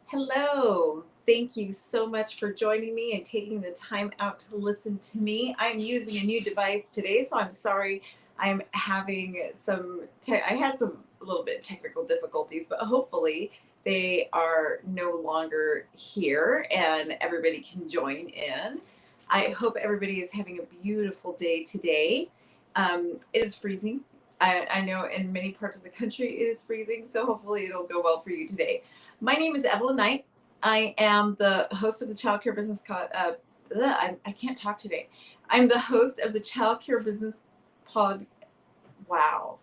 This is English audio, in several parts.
Hello. Thank you so much for joining me and taking the time out to listen to me. I'm using a new device today, so I'm sorry I'm having I had some a little bit of technical difficulties, but hopefully they are no longer here and everybody can join in. I hope everybody is having a beautiful day today. It is freezing. I know in many parts of the country it is freezing, so hopefully it'll go well for you today. My name is Evelyn Knight. I am the host of the Child Care Business. I can't talk today. I'm the host of the Child Care Business Pod. Wow,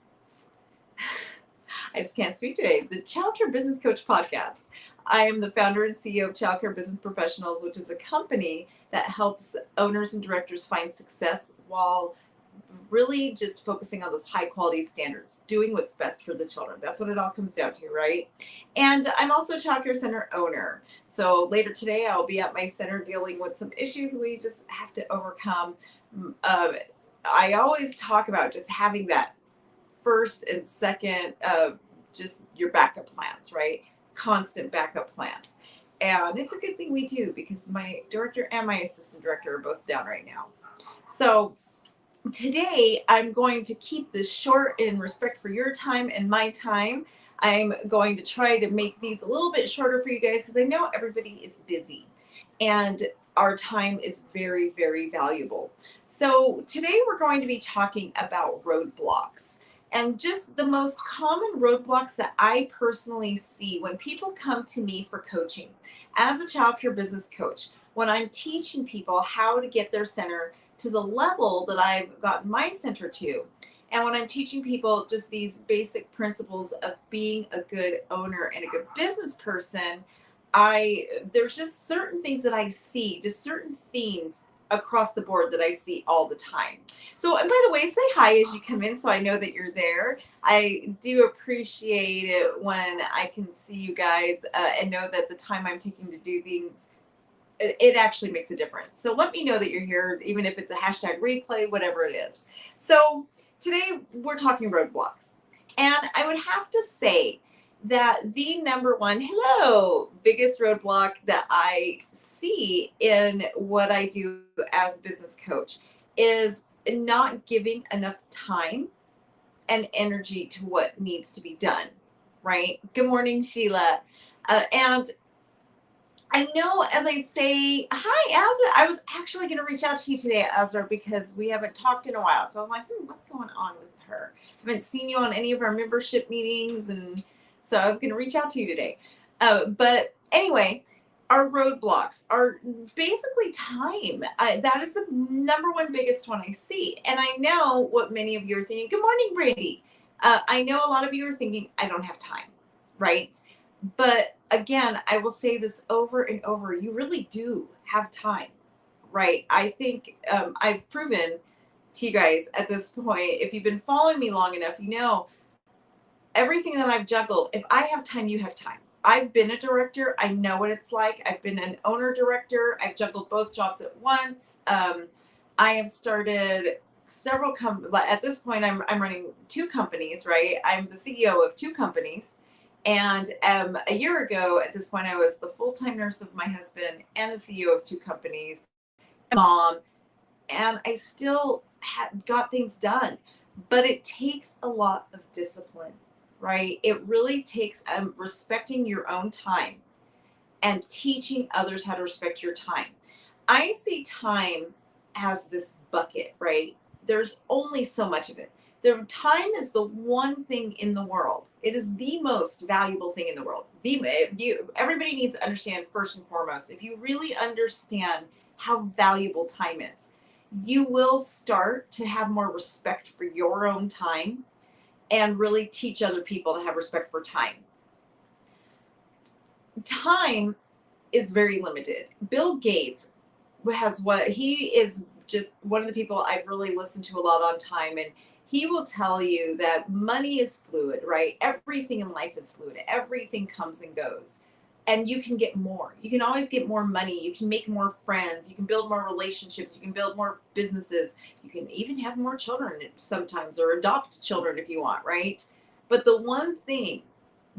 I just can't speak today. The Child Care Business Coach podcast. I am the founder and CEO of Child Care Business Professionals, which is a company that helps owners and directors find success while really just focusing on those high quality standards, doing what's best for the children. That's what it all comes down to, right? And I'm also a child care center owner. So later today, I'll be at my center dealing with some issues we just have to overcome. I always talk about just having that first and second, just your backup plans, right? Constant backup plans. And it's a good thing we do because my director and my assistant director are both down right now. So today, I'm going to keep this short in respect for your time and my time. I'm going to try to make these a little bit shorter for you guys because I know everybody is busy and our time is very, very valuable. So today we're going to be talking about roadblocks and just the most common roadblocks that I personally see when people come to me for coaching. As a child care business coach, when I'm teaching people how to get their center to the level that I've gotten my center to. And when I'm teaching people just these basic principles of being a good owner and a good business person, there's just certain things that I see, just certain themes across the board that I see all the time. So, and by the way, say hi as you come in so I know that you're there. I do appreciate it when I can see you guys and know that the time I'm taking to do things it actually makes a difference. So let me know that you're here, even if it's a hashtag replay, whatever it is. So today we're talking roadblocks. And I would have to say that the number one, biggest roadblock that I see in what I do as a business coach is not giving enough time and energy to what needs to be done, right? Good morning, Sheila. And I know as I say, hi, Azra. I was actually going to reach out to you today, Azra, because we haven't talked in a while. So I'm like, what's going on with her? I haven't seen you on any of our membership meetings. And so I was going to reach out to you today. But anyway, our roadblocks are basically time. That is the number one biggest one I see. And I know what many of you are thinking. Good morning, Brandy. I know a lot of you are thinking, I don't have time, right? But again, I will say this over and over. You really do have time, right? I think I've proven to you guys at this point, if you've been following me long enough, you know, everything that I've juggled, if I have time, you have time. I've been a director. I know what it's like. I've been an owner director. I've juggled both jobs at once. I have started several at this point, I'm running two companies, right? I'm the CEO of two companies. And a year ago, at this point, I was the full-time nurse of my husband and the CEO of two companies, mom, and I still got things done. But it takes a lot of discipline, right? It really takes respecting your own time and teaching others how to respect your time. I see time as this bucket, right? There's only so much of it. The time is the one thing in the world. It is the most valuable thing in the world. Everybody needs to understand first and foremost, if you really understand how valuable time is, you will start to have more respect for your own time and really teach other people to have respect for time. Time is very limited. Bill Gates he is just one of the people I've really listened to a lot on time, and he will tell you that money is fluid, right? Everything in life is fluid. Everything comes and goes. And you can get more. You can always get more money. You can make more friends. You can build more relationships. You can build more businesses. You can even have more children sometimes, or adopt children if you want, right? But the one thing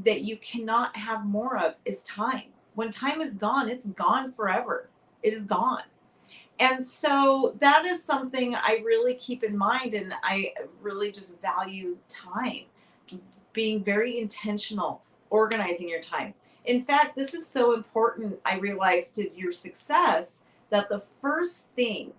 that you cannot have more of is time. When time is gone, it's gone forever. It is gone. And so that is something I really keep in mind. And I really just value time, being very intentional, organizing your time. In fact, this is so important, I realized, to your success, that the first thing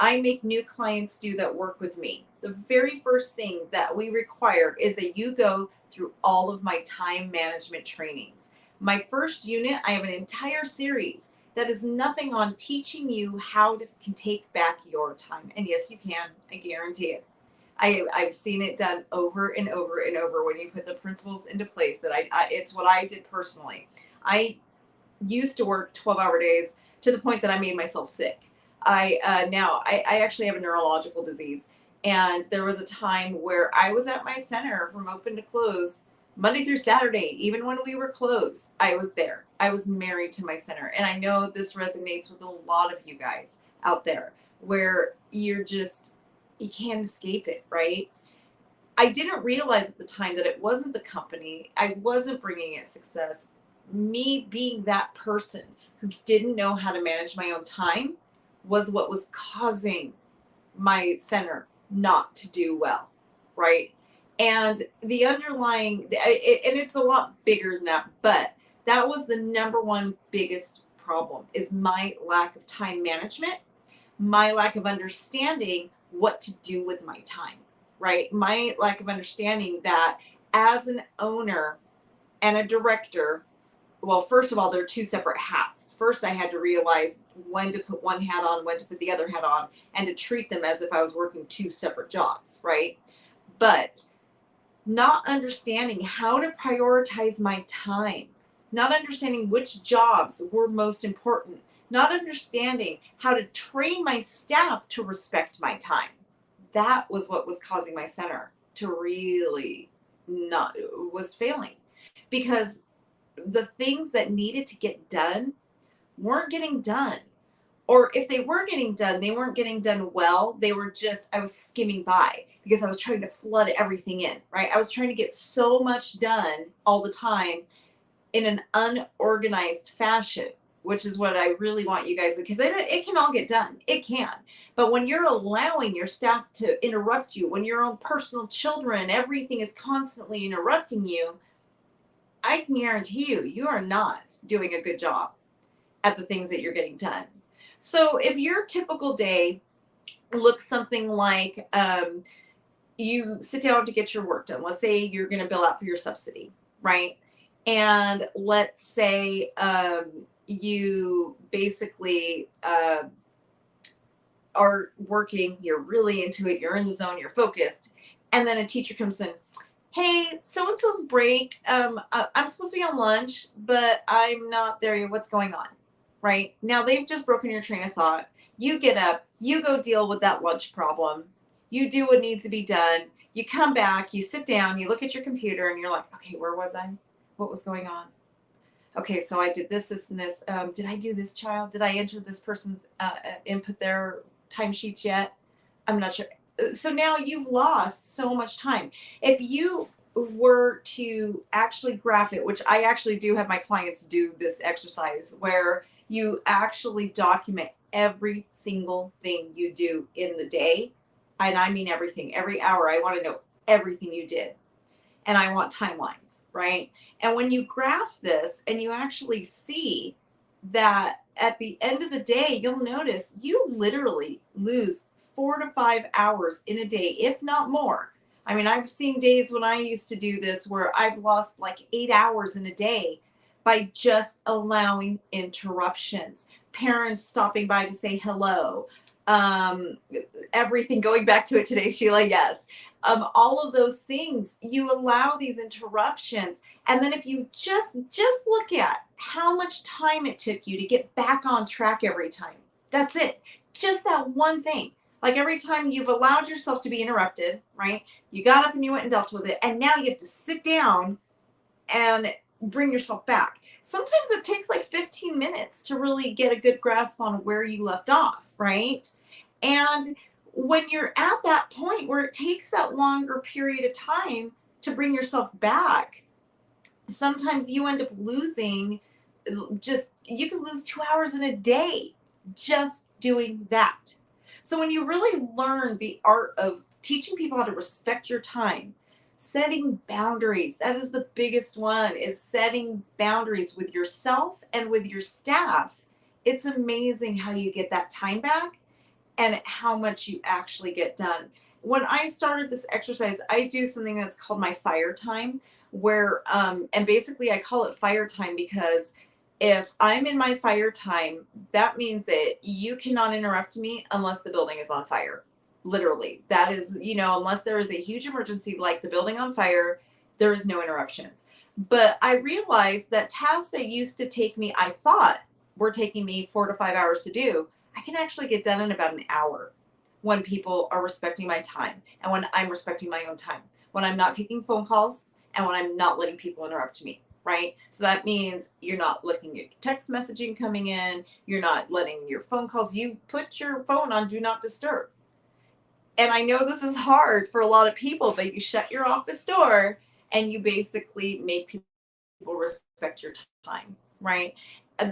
I make new clients do that work with me, the very first thing that we require is that you go through all of my time management trainings. My first unit, I have an entire series that is nothing on teaching you how to can take back your time. And yes, you can. I guarantee it. I've seen it done over and over and over when you put the principles into place. That it's what I did personally. I used to work 12-hour days to the point that I made myself sick. I actually have a neurological disease, and there was a time where I was at my center from open to close, Monday through Saturday. Even when we were closed, I was there. I was married to my center, and I know this resonates with a lot of you guys out there, where you can't escape it, right? I didn't realize at the time that it wasn't the company. I wasn't bringing it success. Me being that person who didn't know how to manage my own time was what was causing my center not to do well, right? And the underlying, and it's a lot bigger than that, but that was the number one biggest problem, is my lack of time management, my lack of understanding what to do with my time, right? My lack of understanding that as an owner and a director, well, first of all, they're two separate hats. First, I had to realize when to put one hat on, when to put the other hat on, and to treat them as if I was working two separate jobs, right? But not understanding how to prioritize my time, not understanding which jobs were most important, not understanding how to train my staff to respect my time. That was what was causing my center to really not was failing, because the things that needed to get done weren't getting done. Or if they were getting done, they weren't getting done well. They were just, I was skimming by because I was trying to flood everything in, right? I was trying to get so much done all the time in an unorganized fashion, which is what I really want you guys, because it can all get done. It can. But when you're allowing your staff to interrupt you, when your own personal children, everything is constantly interrupting you, I can guarantee you, you are not doing a good job at the things that you're getting done. So if your typical day looks something like you sit down to get your work done, let's say you're going to bill out for your subsidy, right? And let's say you basically are working, you're really into it, you're in the zone, you're focused, and then a teacher comes in, hey, so-and-so's break, I'm supposed to be on lunch, but I'm not there yet, what's going on? Right? Now they've just broken your train of thought. You get up, you go deal with that lunch problem, you do what needs to be done, you come back, you sit down, you look at your computer, and you're like, okay, where was I? What was going on? Okay, so I did this, and this. Did I do this, child? Did I enter this person's input their timesheets yet? I'm not sure. So now you've lost so much time. If you were to actually graph it, which I actually do have my clients do this exercise, where you actually document every single thing you do in the day. And I mean everything. Every hour, I want to know everything you did. And I want timelines, right? And when you graph this and you actually see that at the end of the day, you'll notice you literally lose 4 to 5 hours in a day, if not more. I mean, I've seen days when I used to do this where I've lost like 8 hours in a day by just allowing interruptions. Parents stopping by to say hello. Everything, going back to it today, Sheila, yes. All of those things, you allow these interruptions. And then if you just look at how much time it took you to get back on track every time. That's it. Just that one thing. Like every time you've allowed yourself to be interrupted, right? You got up and you went and dealt with it. And now you have to sit down and bring yourself back. Sometimes it takes like 15 minutes to really get a good grasp on where you left off, right? And when you're at that point where it takes that longer period of time to bring yourself back, sometimes you end up losing just, you could lose 2 hours in a day just doing that. So when you really learn the art of teaching people how to respect your time, setting boundaries, that is the biggest one, is setting boundaries with yourself and with your staff. It's amazing how you get that time back and how much you actually get done. When I started this exercise, I do something that's called my fire time, where, and basically I call it fire time because if I'm in my fire time, that means that you cannot interrupt me unless the building is on fire. Literally. That is, unless there is a huge emergency like the building on fire, there is no interruptions. But I realized that tasks that used to take me, I thought were taking me 4 to 5 hours to do, I can actually get done in about an hour when people are respecting my time and when I'm respecting my own time, when I'm not taking phone calls and when I'm not letting people interrupt me, right? So that means you're not looking at text messaging coming in, you're not letting your phone calls, you put your phone on do not disturb. And I know this is hard for a lot of people, but you shut your office door and you basically make people respect your time, right?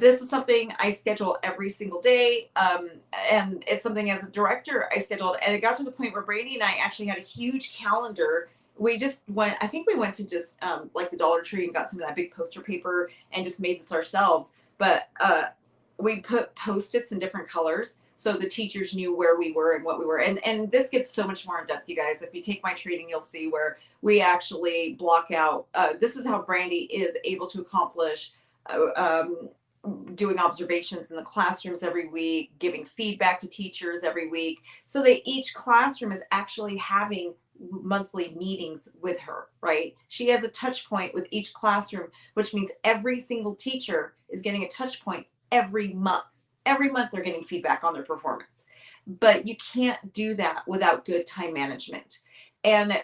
This is something I schedule every single day. And it's something as a director I scheduled. And it got to the point where Brady and I actually had a huge calendar. We just went, I think we went to just like the Dollar Tree and got some of that big poster paper and just made this ourselves. But we put Post-its in different colors so the teachers knew where we were and what we were. And this gets so much more in depth, you guys. If you take my training, you'll see where we actually block out. This is how Brandy is able to accomplish doing observations in the classrooms every week, giving feedback to teachers every week, so that each classroom is actually having monthly meetings with her, right? She has a touch point with each classroom, which means every single teacher is getting a touch point every month. Every month they're getting feedback on their performance. But you can't do that without good time management. And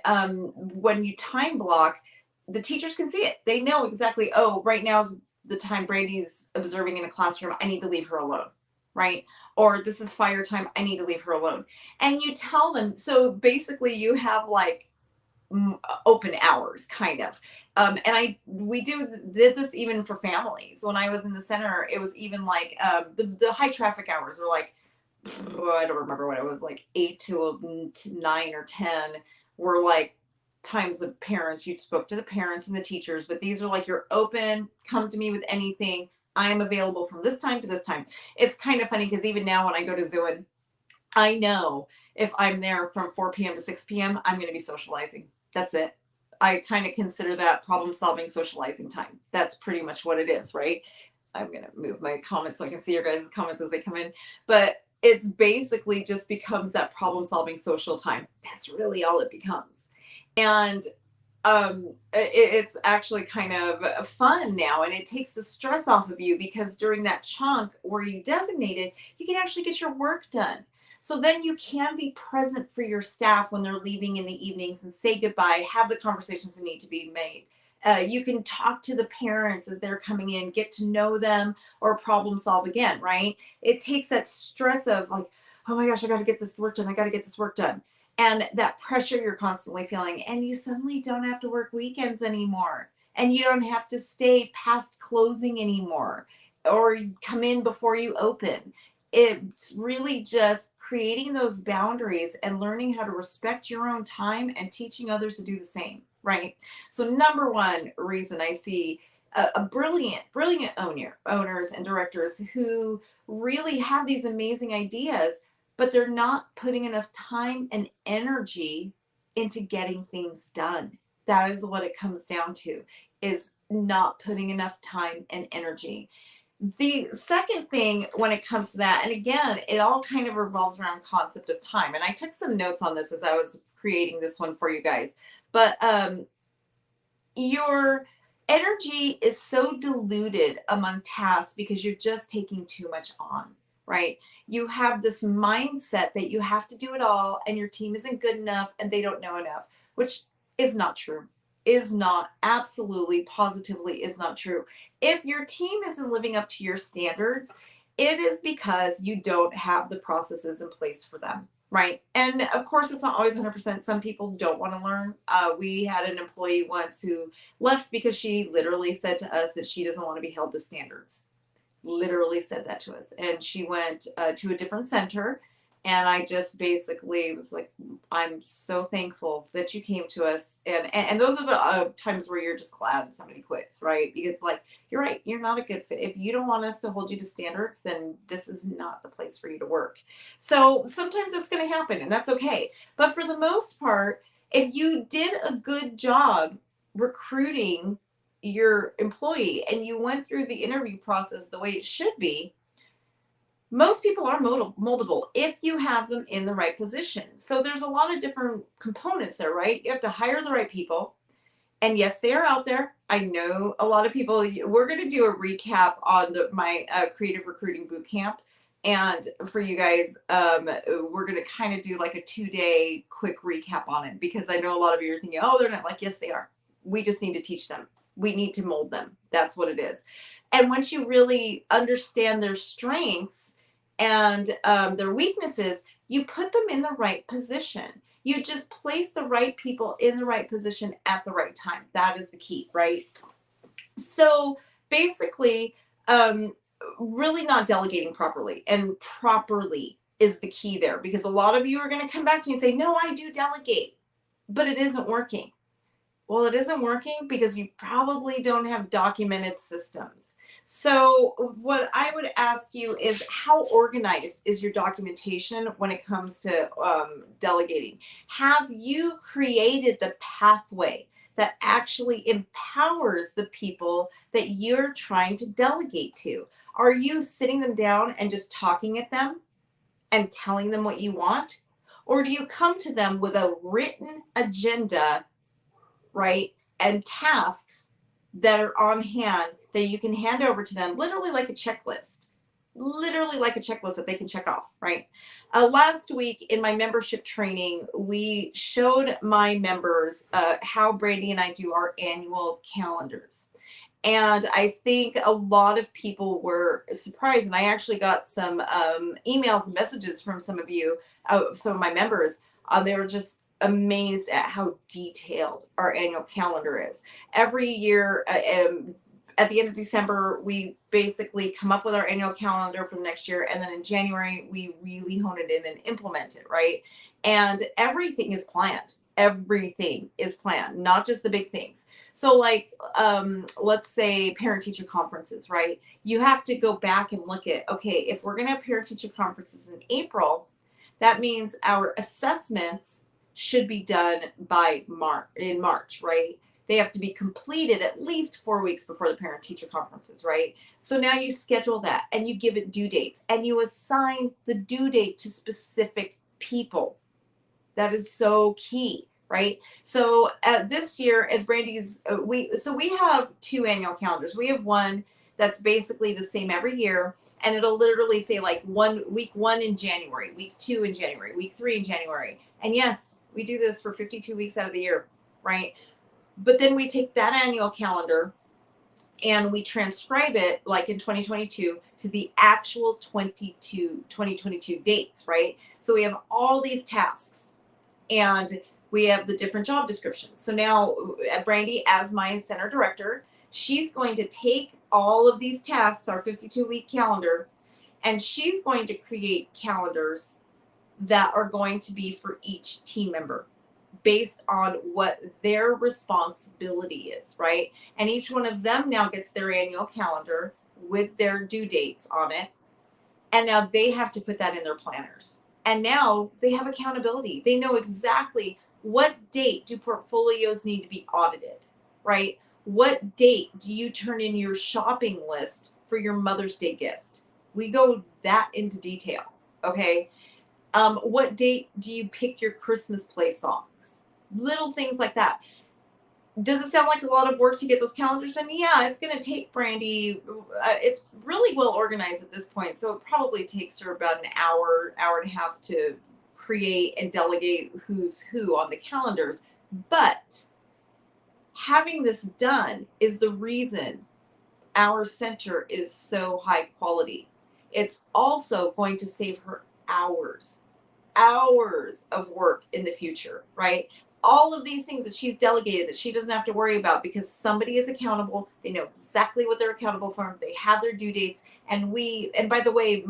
when you time block, the teachers can see it. They know exactly, oh, right now is the time Brady's observing in a classroom. I need to leave her alone, right? Or this is fire time. I need to leave her alone. And you tell them. So basically you have like open hours kind of. And we did this even for families. When I was in the center, it was even like the high traffic hours are like, I don't remember what it was, like 8 to 9 or 10 were like times of parents. You spoke to the parents and the teachers, but these are like, you're open, come to me with anything. I'm available from this time to this time. It's kind of funny because even now when I go to Zooin, I know if I'm there from 4 p.m. to 6 p.m., I'm going to be socializing. That's it. I kind of consider that problem solving socializing time. That's pretty much what it is, right? I'm going to move my comments so I can see your guys' comments as they come in. But it's basically just becomes that problem solving social time. That's really all it becomes. And it's actually kind of fun now, and it takes the stress off of you because during that chunk where you designated, you can actually get your work done. So then you can be present for your staff when they're leaving in the evenings and say goodbye, have the conversations that need to be made. You can talk to the parents as they're coming in, get to know them, or problem solve again, right? It takes that stress of like, oh my gosh, I got to get this work done. I got to get this work done. And that pressure you're constantly feeling. And you suddenly don't have to work weekends anymore. And you don't have to stay past closing anymore or come in before you open. It's really just creating those boundaries and learning how to respect your own time and teaching others to do the same, right? So number one reason I see a brilliant owners and directors who really have these amazing ideas, but they're not putting enough time and energy into getting things done. That is what it comes down to, is not putting enough time and energy. The second thing when it comes to that, and again, it all kind of revolves around concept of time. And I took some notes on this as I was creating this one for you guys. But your energy is so diluted among tasks because you're just taking too much on, right? You have this mindset that you have to do it all and your team isn't good enough and they don't know enough, which is not true. Is not, absolutely, positively is not true. If your team isn't living up to your standards, it is because you don't have the processes in place for them, Right. And of course, it's not always 100%. Some people don't want to learn. We had an employee once who left because she literally said to us that she doesn't want to be held to standards. Literally said that to us. And she went to a different center. And I just basically was like, I'm so thankful that you came to us. And those are the times where you're just glad somebody quits, right? Because, like, you're right, you're not a good fit. If you don't want us to hold you to standards, then this is not the place for you to work. So sometimes it's going to happen, and that's okay. But for the most part, if you did a good job recruiting your employee and you went through the interview process the way it should be, most people are moldable if you have them in the right position. So there's a lot of different components there, right? You have to hire the right people. And yes, they are out there. I know a lot of people. We're going to do a recap on my creative recruiting boot camp. And for you guys, we're going to kind of do like a 2-day quick recap on it, because I know a lot of you are thinking, oh, they're not. Like, yes, they are. We just need to teach them. We need to mold them. That's what it is. And once you really understand their strengths and their weaknesses, you put them in the right position. You just place the right people in the right position at the right time. That is the key, right? So basically, really not delegating properly, and properly is the key there, because a lot of you are going to come back to me and say, no, I do delegate, but it isn't working. Well, it isn't working because you probably don't have documented systems. So what I would ask you is, how organized is your documentation when it comes to delegating? Have you created the pathway that actually empowers the people that you're trying to delegate to? Are you sitting them down and just talking at them and telling them what you want? Or do you come to them with a written agenda, right? And tasks that are on hand that you can hand over to them, literally like a checklist, that they can check off, right? Last week in my membership training, we showed my members how Brandy and I do our annual calendars. And I think a lot of people were surprised. And I actually got some emails and messages from some of you, some of my members. They were just amazed at how detailed our annual calendar is. Every year, at the end of December, we basically come up with our annual calendar for the next year. And then in January, we really hone it in and implement it, right? And everything is planned. Everything is planned, not just the big things. So, like, let's say parent teacher conferences, right? You have to go back and look at, okay, if we're going to have parent teacher conferences in April, that means our assessments should be done by March, right? They have to be completed at least 4 weeks before the parent teacher conferences, right? So now you schedule that and you give it due dates and you assign the due date to specific people. That is so key, right? So this year, as Brandy's, we have 2 annual calendars. We have one that's basically the same every year, and it'll literally say like week 1 in January, week 2 in January, week 3 in January. And yes, we do this for 52 weeks out of the year, right? But then we take that annual calendar and we transcribe it, like in 2022, to the actual 2022 dates, right? So we have all these tasks and we have the different job descriptions. So now Brandy, as my center director, she's going to take all of these tasks, our 52-week calendar, and she's going to create calendars that are going to be for each team member based on what their responsibility is, right? And each one of them now gets their annual calendar with their due dates on it. And now they have to put that in their planners. And now they have accountability. They know exactly what date do portfolios need to be audited, right? What date do you turn in your shopping list for your Mother's Day gift? We go that into detail, okay? What date do you pick your Christmas play songs? Little things like that. Does it sound like a lot of work to get those calendars done? Yeah, it's going to take Brandy. It's really well organized at this point, so it probably takes her about an hour, hour and a half to create and delegate who's who on the calendars. But having this done is the reason our center is so high quality. It's also going to save her hours hours of work in the future, right? All of these things that she's delegated that she doesn't have to worry about because somebody is accountable. They know exactly what they're accountable for. They have their due dates. And by the way,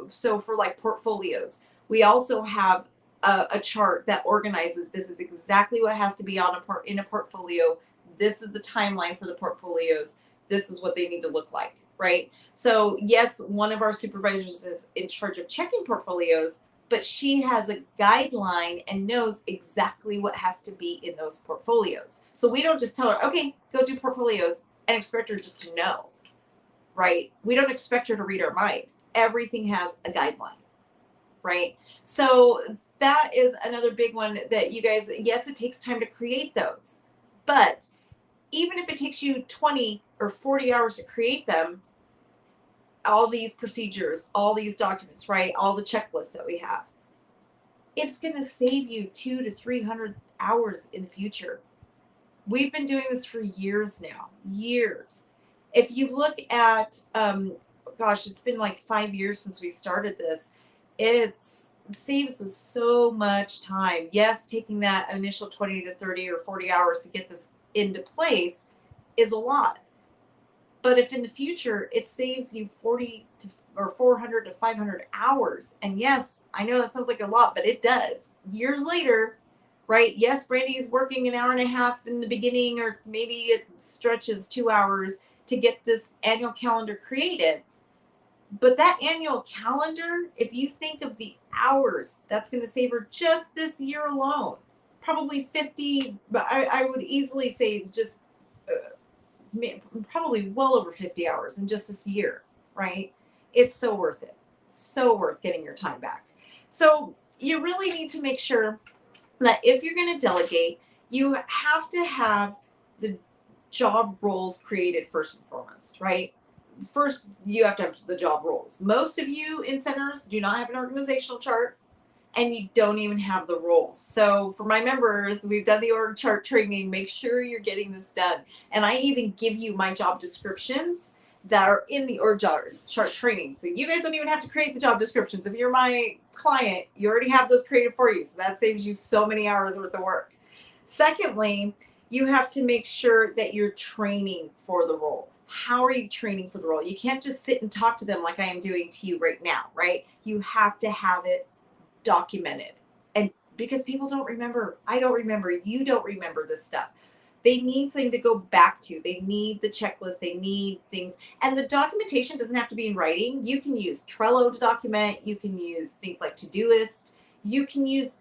so for like portfolios, we also have a chart that organizes this is exactly what has to be on in a portfolio. This is the timeline for the portfolios. This is what they need to look like, right? So yes, one of our supervisors is in charge of checking portfolios, but she has a guideline and knows exactly what has to be in those portfolios. So we don't just tell her, okay, go do portfolios and expect her just to know, right? We don't expect her to read our mind. Everything has a guideline, right? So that is another big one that you guys, yes, it takes time to create those, but even if it takes you 20 or 40 hours to create them, all these procedures, all these documents, right? All the checklists that we have, it's going to save you 200 to 300 hours in the future. We've been doing this for years now, years. If you look at, gosh, it's been like 5 years since we started this. It saves us so much time. Yes, taking that initial 20 to 30 or 40 hours to get this into place is a lot. But if in the future it saves you 40 to or 400 to 500 hours, and yes, I know that sounds like a lot, but it does. Years later, right? Yes, Brandy's working an hour and a half in the beginning, or maybe it stretches 2 hours to get this annual calendar created. But that annual calendar, if you think of the hours, that's going to save her just this year alone, probably 50, but I would easily say just probably well over 50 hours in just this year, right? It's so worth it. So worth getting your time back. So you really need to make sure that if you're going to delegate, you have to have the job roles created first and foremost, right? First, you have to have the job roles. Most of you in centers do not have an organizational chart, and you don't even have the roles. So for my members, we've done the org chart training. Make sure you're getting this done. And I even give you my job descriptions that are in the org chart training. So you guys don't even have to create the job descriptions. If you're my client, you already have those created for you. So that saves you so many hours worth of work. Secondly, you have to make sure that you're training for the role. How are you training for the role? You can't just sit and talk to them like I am doing to you right now, right? You have to have it documented. And because people don't remember, I don't remember, you don't remember this stuff. They need something to go back to. They need the checklist. They need things. And the documentation doesn't have to be in writing. You can use Trello to document. You can use things like Todoist. You can use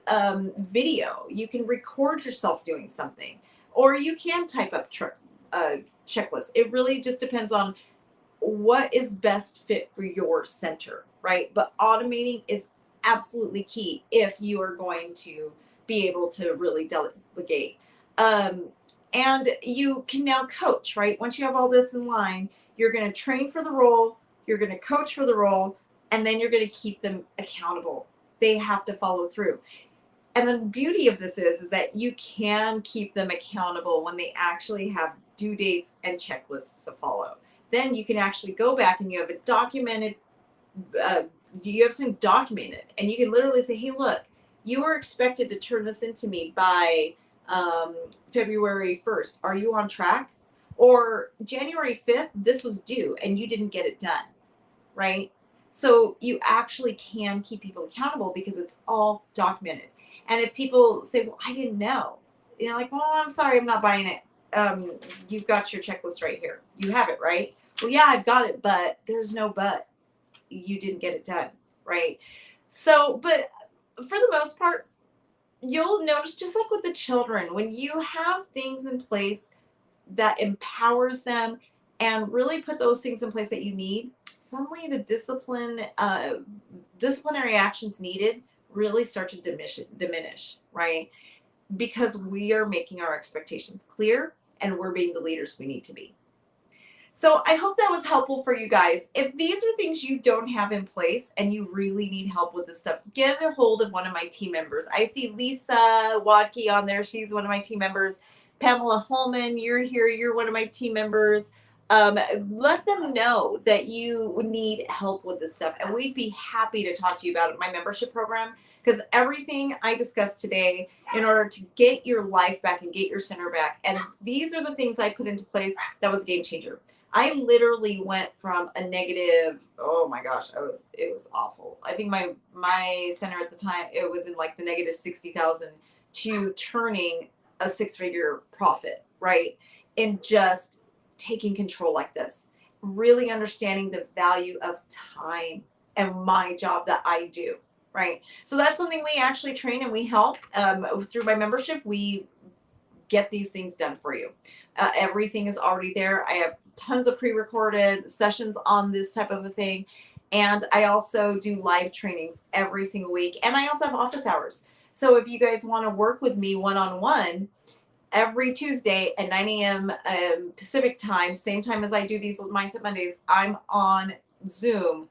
video. You can record yourself doing something. Or you can type up checklists. It really just depends on what is best fit for your center, right? But automating is absolutely key if you are going to be able to really delegate. And you can now coach, right? Once you have all this in line, you're going to train for the role, you're going to coach for the role, and then you're going to keep them accountable. They have to follow through. And the beauty of this is that you can keep them accountable when they actually have due dates and checklists to follow. Then you can actually go back and you have a documented you have something documented, and you can literally say, hey, look, you were expected to turn this into me by February 1st. Are you on track? Or January 5th, this was due and you didn't get it done, right? So you actually can keep people accountable because it's all documented. And if people say, well, I didn't know, like, well, I'm sorry, I'm not buying it. You've got your checklist right here. You have it, right? Well, yeah, I've got it, but there's no but. You didn't get it done, right? So, but for the most part, you'll notice, just like with the children, when you have things in place that empowers them and really put those things in place that you need, suddenly the disciplinary actions needed really start to diminish, right? Because we are making our expectations clear and we're being the leaders we need to be. So I hope that was helpful for you guys. If these are things you don't have in place and you really need help with this stuff, get a hold of one of my team members. I see Lisa Wadke on there. She's one of my team members. Pamela Holman, you're here. You're one of my team members. um, let them know that you need help with this stuff, and we'd be happy to talk to you about it, my membership program, because everything I discussed today in order to get your life back and get your center back, and these are the things I put into place that was a game changer. I literally went from a negative, oh my gosh, it was awful. I think my center at the time, it was in like the negative 60,000 to turning a six-figure profit, right? In just taking control like this, really understanding the value of time and my job that I do, right? So that's something we actually train and we help through my membership. We get these things done for you. Everything is already there. I have tons of pre-recorded sessions on this type of a thing. And I also do live trainings every single week. And I also have office hours. So if you guys want to work with me one-on-one, every Tuesday at 9 a.m. Pacific time, same time as I do these Mindset Mondays, I'm on Zoom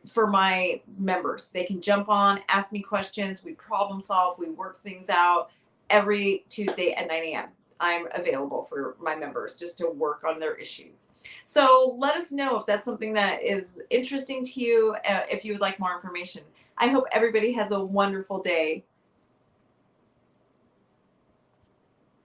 for my members. They can jump on, ask me questions, we problem solve, we work things out every Tuesday at 9 a.m. I'm available for my members just to work on their issues. So let us know if that's something that is interesting to you, if you would like more information. I hope everybody has a wonderful day.